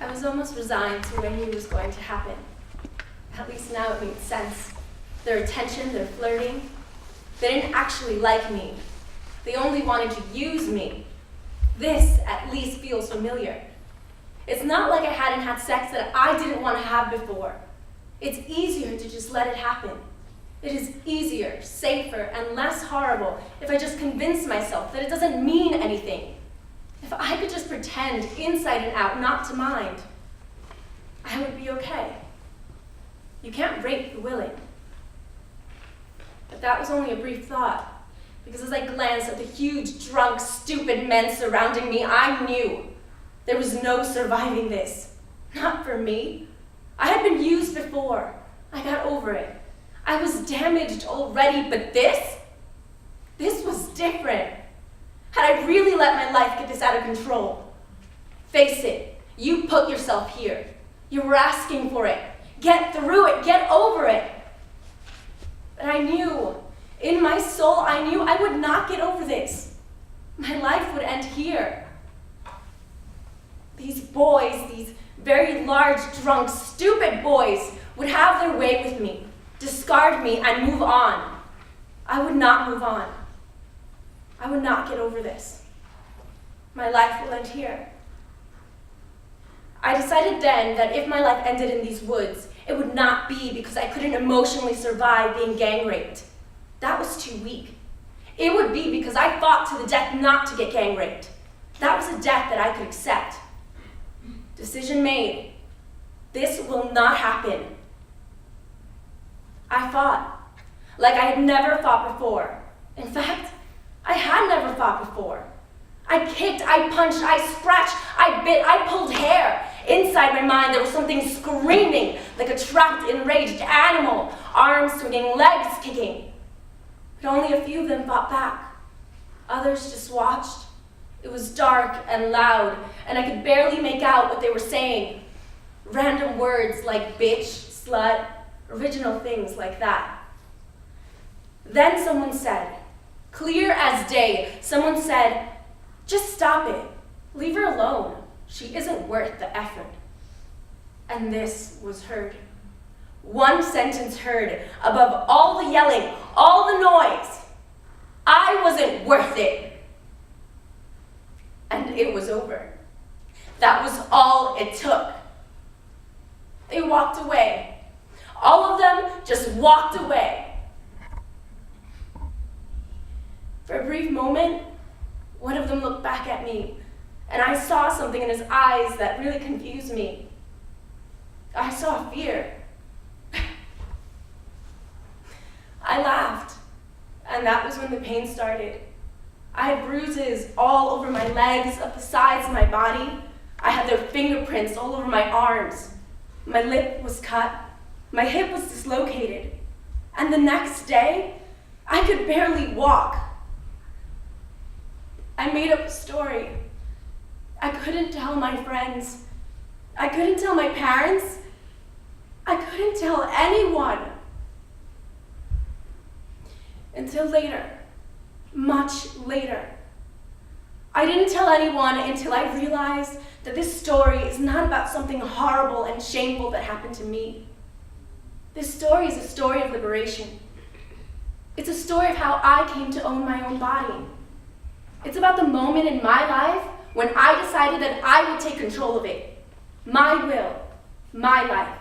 I was almost resigned to what I knew was going to happen. At least now it made sense. Their attention, their flirting. They didn't actually like me. They only wanted to use me. This, at least, feels familiar. It's not like I hadn't had sex that I didn't want to have before. It's easier to just let it happen. It is easier, safer, and less horrible if I just convince myself that it doesn't mean anything. If I could just pretend inside and out not to mind, I would be okay. You can't rape the willing. But that was only a brief thought, because as I glanced at the huge, drunk, stupid men surrounding me, I knew there was no surviving this. Not for me. I had been used before. I got over it. I was damaged already, but this was different. Had I really let my life get this out of control? Face it, you put yourself here. You were asking for it. Get through it, get over it. But I knew, in my soul, I knew I would not get over this. My life would end here. These boys, these very large, drunk, stupid boys, would have their way with me, discard me, and move on. I would not move on. I would not get over this. My life will end here. I decided then that if my life ended in these woods, it would not be because I couldn't emotionally survive being gang raped. That was too weak. It would be because I fought to the death not to get gang raped. That was a death that I could accept. Decision made. This will not happen. I fought like I had never fought before. In fact, I had never fought before. I kicked, I punched, I scratched, I bit, I pulled hair. Inside my mind, there was something screaming like a trapped, enraged animal, arms swinging, legs kicking. But only a few of them fought back. Others just watched. It was dark and loud, and I could barely make out what they were saying. Random words like bitch, slut, original things like that. Then someone said, clear as day, someone said, just stop it. Leave her alone. She isn't worth the effort. And this was heard. One sentence heard above all the yelling, all the noise. I wasn't worth it. And it was over. That was all it took. They walked away. All of them just walked away. For a brief moment, one of them looked back at me, and I saw something in his eyes that really confused me. I saw fear. I laughed, and that was when the pain started. I had bruises all over my legs, up the sides of my body. I had their fingerprints all over my arms. My lip was cut. My hip was dislocated. And the next day, I could barely walk. I made up a story. I couldn't tell my friends. I couldn't tell my parents. I couldn't tell anyone. Until later, much later. I didn't tell anyone until I realized that this story is not about something horrible and shameful that happened to me. This story is a story of liberation. It's a story of how I came to own my own body. It's about the moment in my life when I decided that I would take control of it. My will, my life.